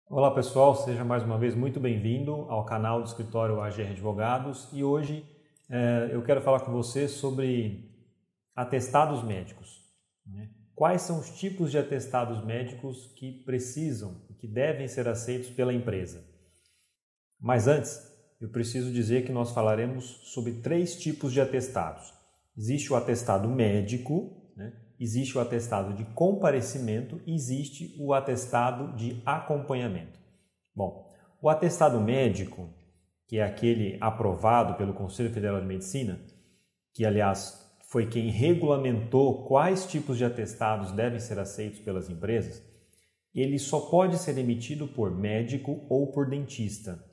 Olá pessoal, seja mais uma vez muito bem-vindo ao canal do escritório AGR Advogados e hoje eu quero falar com você sobre atestados médicos. Quais são os tipos de atestados médicos que precisam e que devem ser aceitos pela empresa? Mas antes, eu preciso dizer que nós falaremos sobre 3 tipos de atestados. Existe o atestado médico, existe o atestado de comparecimento e existe o atestado de acompanhamento. Bom, o atestado médico, que é aquele aprovado pelo Conselho Federal de Medicina, que aliás foi quem regulamentou quais tipos de atestados devem ser aceitos pelas empresas, ele só pode ser emitido por médico ou por dentista.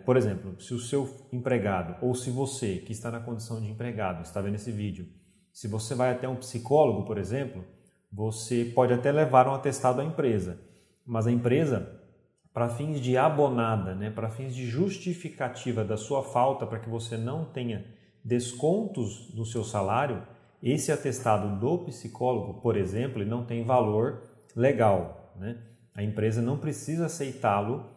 Por exemplo, se o seu empregado ou se você que está na condição de empregado está vendo esse vídeo, se você vai até um psicólogo, por exemplo, você pode até levar um atestado à empresa, mas a empresa, para fins de abonada, para fins de justificativa da sua falta, para que você não tenha descontos no seu salário, esse atestado do psicólogo, por exemplo, ele não tem valor legal. A empresa não precisa aceitá-lo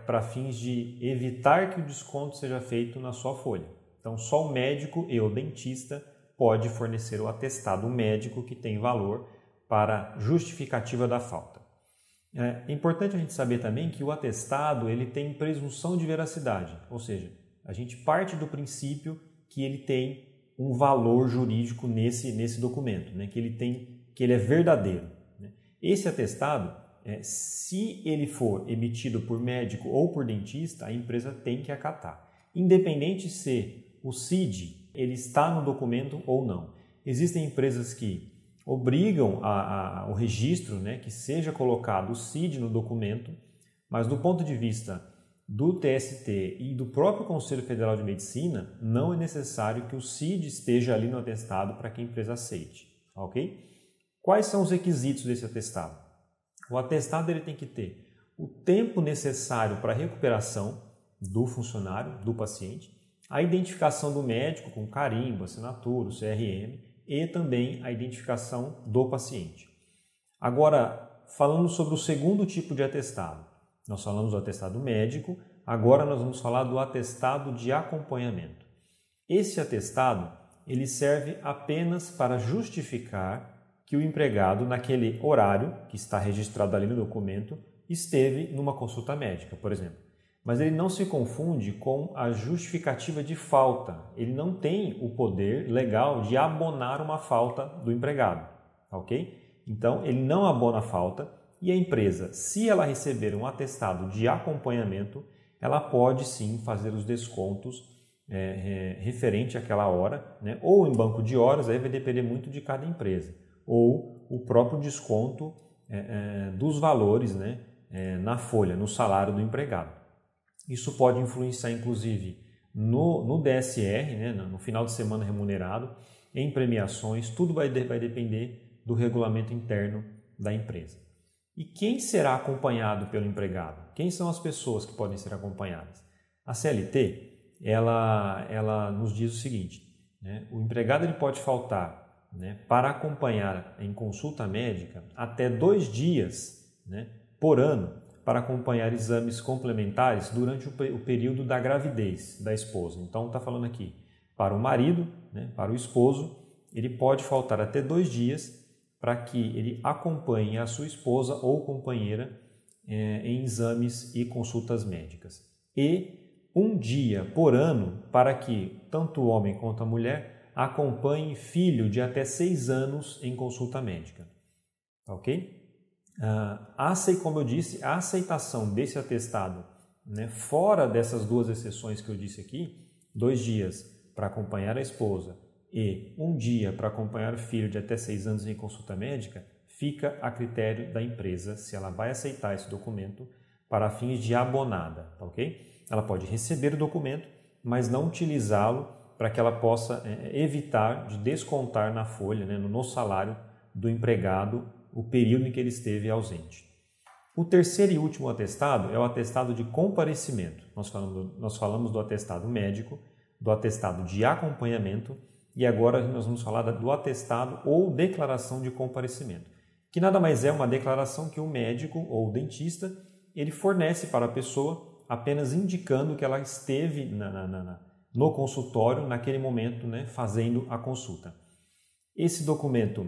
para fins de evitar que o desconto seja feito na sua folha. Então, só o médico e o dentista pode fornecer o atestado médico que tem valor para justificativa da falta. É importante a gente saber também que o atestado ele tem presunção de veracidade, ou seja, a gente parte do princípio que ele tem um valor jurídico nesse documento, que ele é verdadeiro. Esse atestado, se ele for emitido por médico ou por dentista, a empresa tem que acatar, independente se o CID ele está no documento ou não. Existem empresas que obrigam o registro, que seja colocado o CID no documento, mas do ponto de vista do TST e do próprio Conselho Federal de Medicina, não é necessário que o CID esteja ali no atestado para que a empresa aceite. Ok? Quais são os requisitos desse atestado? O atestado ele tem que ter o tempo necessário para a recuperação do funcionário, do paciente, a identificação do médico com carimbo, assinatura, o CRM e também a identificação do paciente. Agora, falando sobre o segundo tipo de atestado, nós falamos do atestado médico, agora nós vamos falar do atestado de acompanhamento. Esse atestado ele serve apenas para justificar que o empregado, naquele horário que está registrado ali no documento, esteve numa consulta médica, por exemplo. Mas ele não se confunde com a justificativa de falta. Ele não tem o poder legal de abonar uma falta do empregado, ok? Então, ele não abona a falta e a empresa, se ela receber um atestado de acompanhamento, ela pode sim fazer os descontos referente àquela hora, ou em banco de horas, aí vai depender muito de cada empresa, ou o próprio desconto dos valores na folha, no salário do empregado. Isso pode influenciar, inclusive, no DSR, no final de semana remunerado, em premiações, tudo vai depender do regulamento interno da empresa. E quem será acompanhado pelo empregado? Quem são as pessoas que podem ser acompanhadas? A CLT, ela nos diz o seguinte, o empregado ele pode faltar para acompanhar em consulta médica até 2 dias por ano, para acompanhar exames complementares durante o período da gravidez da esposa. Então, está falando aqui, para o marido, para o esposo, ele pode faltar até 2 dias para que ele acompanhe a sua esposa ou companheira em exames e consultas médicas. E 1 dia por ano para que tanto o homem quanto a mulher acompanhem filho de até 6 anos em consulta médica. Ok? Como eu disse, a aceitação desse atestado, fora dessas 2 exceções que eu disse aqui, 2 dias para acompanhar a esposa e 1 dia para acompanhar o filho de até 6 anos em consulta médica, fica a critério da empresa se ela vai aceitar esse documento para fins de abonada, ok? Ela pode receber o documento, mas não utilizá-lo para que ela possa evitar de descontar na folha, no salário do empregado, o período em que ele esteve ausente. O terceiro e último atestado é o atestado de comparecimento. Nós falamos do atestado médico, do atestado de acompanhamento e agora nós vamos falar do atestado ou declaração de comparecimento, que nada mais é uma declaração que o médico ou o dentista ele fornece para a pessoa, apenas indicando que ela esteve no consultório naquele momento, né, fazendo a consulta. Esse documento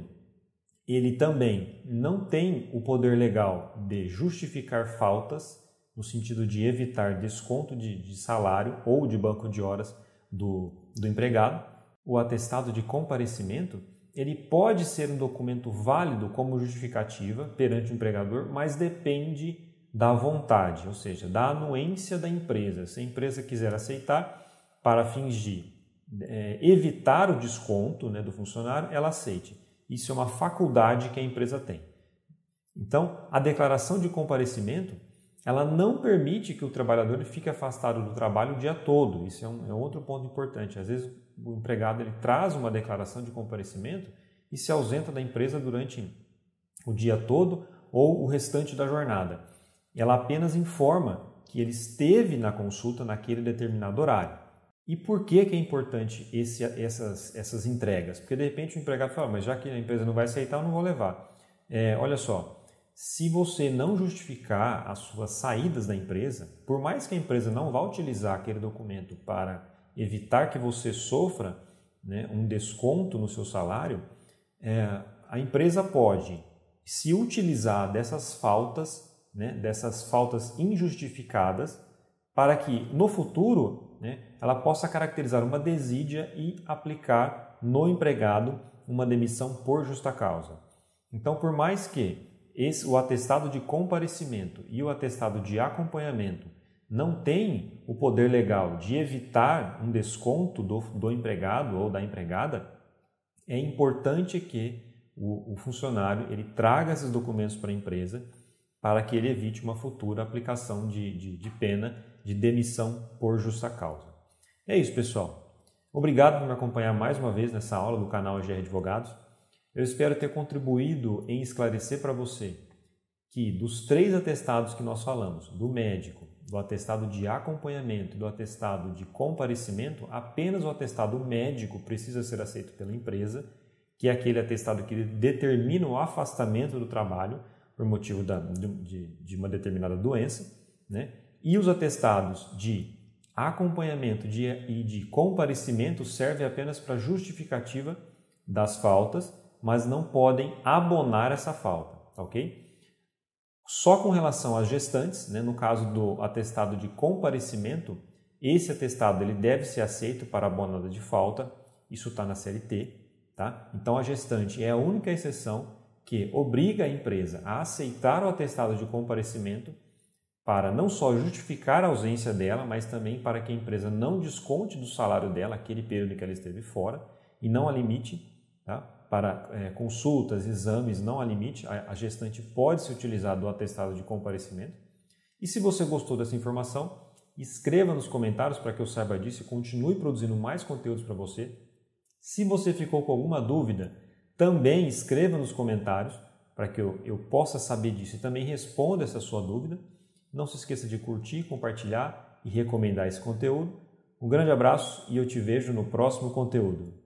ele também não tem o poder legal de justificar faltas, no sentido de evitar desconto de salário ou de banco de horas do empregado. O atestado de comparecimento ele pode ser um documento válido como justificativa perante o empregador, mas depende da vontade, ou seja, da anuência da empresa. Se a empresa quiser aceitar para fins de evitar o desconto, né, do funcionário, ela aceite. Isso é uma faculdade que a empresa tem. Então, a declaração de comparecimento ela não permite que o trabalhador fique afastado do trabalho o dia todo. Isso é um outro ponto importante. Às vezes o empregado ele traz uma declaração de comparecimento e se ausenta da empresa durante o dia todo ou o restante da jornada. Ela apenas informa que ele esteve na consulta naquele determinado horário. E por que é importante essas entregas? Porque de repente o empregado fala, mas já que a empresa não vai aceitar, eu não vou levar. Olha só, se você não justificar as suas saídas da empresa, por mais que a empresa não vá utilizar aquele documento para evitar que você sofra, né, um desconto no seu salário, a empresa pode se utilizar dessas faltas, né, dessas faltas injustificadas, para que no futuro, né, ela possa caracterizar uma desídia e aplicar no empregado uma demissão por justa causa. Então, por mais que o atestado de comparecimento e o atestado de acompanhamento não têm o poder legal de evitar um desconto do empregado ou da empregada, é importante que o funcionário ele traga esses documentos para a empresa para que ele evite uma futura aplicação de pena de demissão por justa causa. É isso, pessoal. Obrigado por me acompanhar mais uma vez nessa aula do canal AGR Advogados. Eu espero ter contribuído em esclarecer para você que dos 3 atestados que nós falamos, do médico, do atestado de acompanhamento, do atestado de comparecimento, apenas o atestado médico precisa ser aceito pela empresa, que é aquele atestado que determina o afastamento do trabalho por motivo de uma determinada doença, né? E os atestados de acompanhamento e de comparecimento servem apenas para justificativa das faltas, mas não podem abonar essa falta, ok? Só com relação às gestantes, né, no caso do atestado de comparecimento, esse atestado ele deve ser aceito para abonada de falta, isso está na CLT, tá? Então a gestante é a única exceção que obriga a empresa a aceitar o atestado de comparecimento para não só justificar a ausência dela, mas também para que a empresa não desconte do salário dela aquele período que ela esteve fora e não a limite, tá? Para consultas, exames, não há limite, a gestante pode se utilizar do atestado de comparecimento. E se você gostou dessa informação, escreva nos comentários para que eu saiba disso e continue produzindo mais conteúdos para você. Se você ficou com alguma dúvida, também escreva nos comentários para que eu possa saber disso e também responda essa sua dúvida. Não se esqueça de curtir, compartilhar e recomendar esse conteúdo. Um grande abraço e eu te vejo no próximo conteúdo.